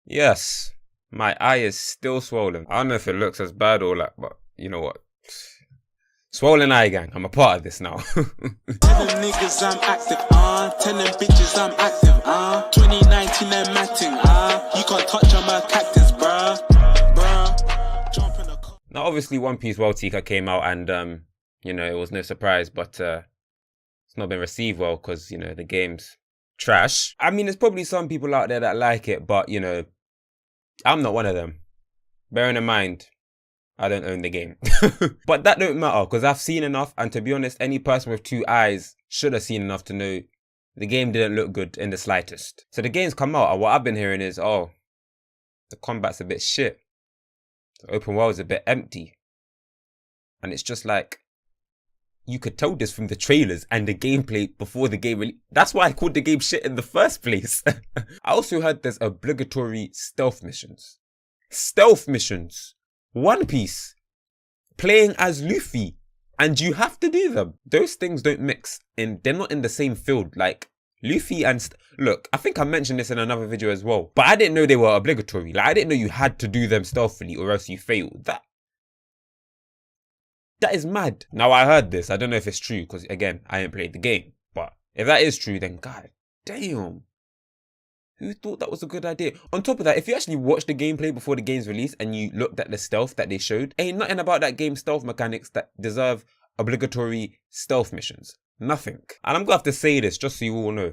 Yes, my eye is still swollen. I don't know if it looks as bad or like, but you know what? Swollen eye gang, I'm a part of this now. Tell them niggas I'm active, tell them bitches I'm active, 2019 they're matting, you can't touch on my cactus, bruh. Jump in the car. Now, obviously, One Piece World Seeker came out, and you know, it was no surprise, but it's not been received well because you know the game's trash. I mean, there's probably some people out there that like it, but you know, I'm not one of them. Bearing in mind, I don't own the game. But that don't matter because I've seen enough, and to be honest, any person with two eyes should have seen enough to know the game didn't look good in the slightest. So the game's come out, and what I've been hearing is, oh, the combat's a bit shit. The open world's a bit empty. And it's just like, you could tell this from the trailers and the gameplay before the game released. That's why I called the game shit in the first place. I also heard there's obligatory stealth missions. Stealth missions. One Piece. Playing as Luffy. And you have to do them. Those things don't mix. They're not in the same field. Like, Luffy and... Look, I think I mentioned this in another video as well. But I didn't know they were obligatory. Like, I didn't know you had to do them stealthily or else you failed. That is mad. Now, I heard this. I don't know if it's true because, again, I ain't played the game. But if that is true, then god damn. Who thought that was a good idea? On top of that, if you actually watched the gameplay before the game's release and you looked at the stealth that they showed, ain't nothing about that game's stealth mechanics that deserve obligatory stealth missions. Nothing. And I'm gonna have to say this just so you all know.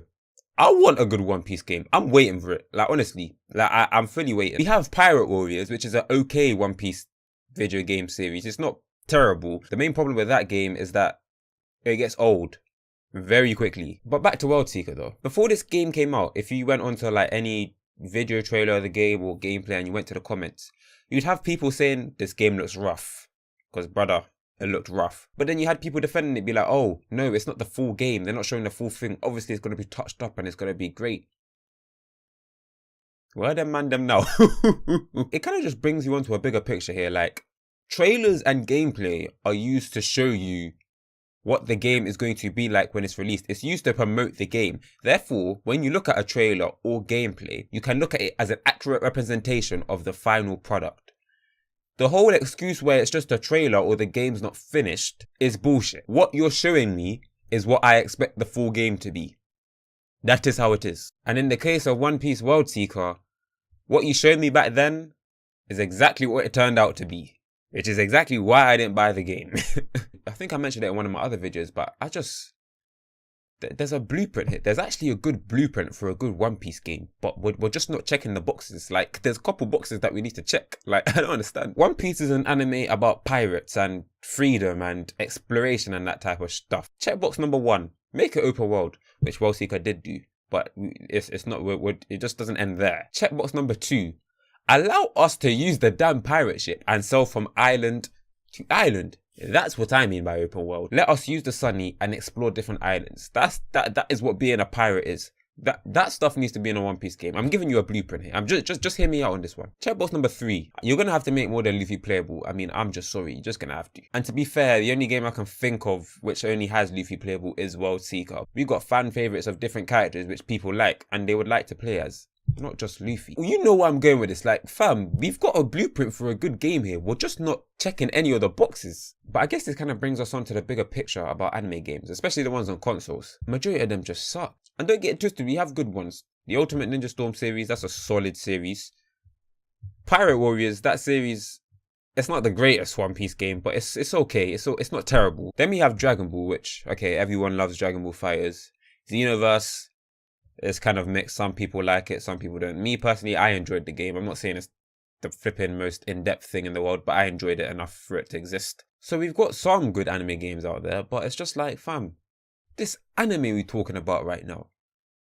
I want a good One Piece game. I'm waiting for it. Like, honestly, like I'm fully waiting. We have Pirate Warriors, which is an okay One Piece video game series. It's not terrible. The main problem with that game is that it gets old very quickly. But back to World Seeker though. Before this game came out, if you went onto like any video trailer of the game or gameplay and you went to the comments, you'd have people saying this game looks rough. Because brother, it looked rough. But then you had people defending it, be like, oh no, it's not the full game. They're not showing the full thing. Obviously it's going to be touched up and it's going to be great. Where them man them now? It kind of just brings you onto a bigger picture here. Like, trailers and gameplay are used to show you what the game is going to be like when it's released. It's used to promote the game. Therefore, when you look at a trailer or gameplay, you can look at it as an accurate representation of the final product. The whole excuse where it's just a trailer or the game's not finished is bullshit. What you're showing me is what I expect the full game to be. That is how it is. And in the case of One Piece World Seeker, what you showed me back then is exactly what it turned out to be. Which is exactly why I didn't buy the game. I think I mentioned it in one of my other videos, but there's a blueprint here. There's actually a good blueprint for a good One Piece game, but we're just not checking the boxes. Like, there's a couple boxes that we need to check. Like, I don't understand. One Piece is an anime about pirates and freedom and exploration and that type of stuff. Checkbox number 1, make it open world, which World Seeker did do, but it's not, it just doesn't end there. Checkbox number 2, allow us to use the damn pirate ship and sail from island to island. That's what I mean by open world. Let us use the Sunny and explore different islands. That is what being a pirate is. That stuff needs to be in a One Piece game. I'm giving you a blueprint here. I'm just hear me out on this one. Checkbox number 3. You're gonna have to make more than Luffy playable. I mean, I'm just sorry. You're just gonna have to. And to be fair, the only game I can think of which only has Luffy playable is World Seeker. We've got fan favorites of different characters which people like and they would like to play as. Not just Luffy. You know where I'm going with this. Like, fam, we've got a blueprint for a good game here. We're just not checking any of the boxes. But I guess this kind of brings us on to the bigger picture about anime games, especially the ones on consoles. Majority of them just suck. And don't get it twisted, we have good ones. The Ultimate Ninja Storm series, that's a solid series. Pirate Warriors, that series, it's not the greatest One Piece game, but it's okay. It's not terrible. Then we have Dragon Ball, which, okay, everyone loves Dragon Ball Fighters. Xenoverse, it's kind of mixed. Some people like it, some people don't. Me personally, I enjoyed the game. I'm not saying it's the flipping most in-depth thing in the world, but I enjoyed it enough for it to exist. So we've got some good anime games out there, but it's just like, fam, this anime we're talking about right now,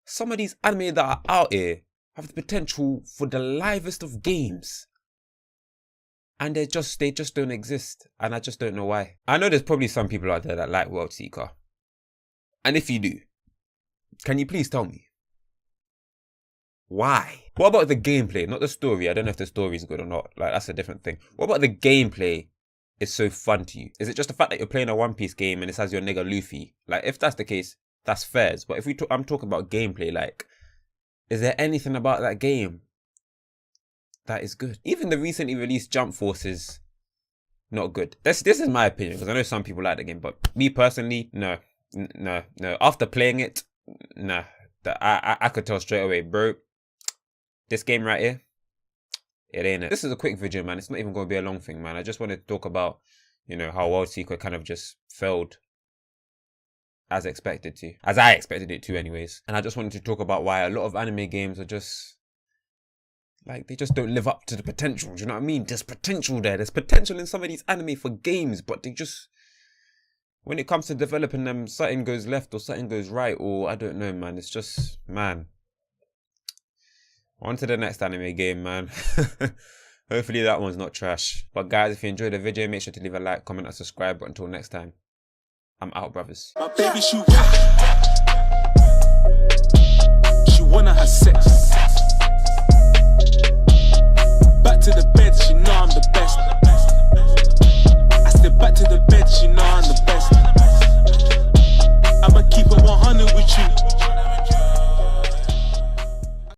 some of these anime that are out here have the potential for the livest of games. And they just don't exist. And I just don't know why. I know there's probably some people out there that like World Seeker. And if you do, can you please tell me? Why? What about the gameplay? Not the story. I don't know if the story is good or not. Like, that's a different thing. What about the gameplay is so fun to you? Is it just the fact that you're playing a One Piece game and it has your nigga Luffy? Like, if that's the case, that's fairs. But if I'm talking about gameplay, like, is there anything about that game that is good. Even the recently released Jump Force is not good. This is my opinion, because I know some people like the game, but me personally, no. After playing it, nah. I could tell straight away, bro, this game right here, it ain't it. This is a quick video, man. It's not even going to be a long thing, man. I just wanted to talk about, you know, how World Seeker kind of just failed as expected to. As I expected it to anyways. And I just wanted to talk about why a lot of anime games are just, like, they just don't live up to the potential. Do you know what I mean? There's potential there. There's potential in some of these anime for games, but they just, when it comes to developing them, something goes left or something goes right, or I don't know, man. It's just, man. On to the next anime game, man. Hopefully that one's not trash. But guys, if you enjoyed the video, make sure to leave a like, comment, and subscribe. But until next time, I'm out, brothers. My baby, she wanna have sex. Back to the bed, she know I'm the best. I step back to the bed, she know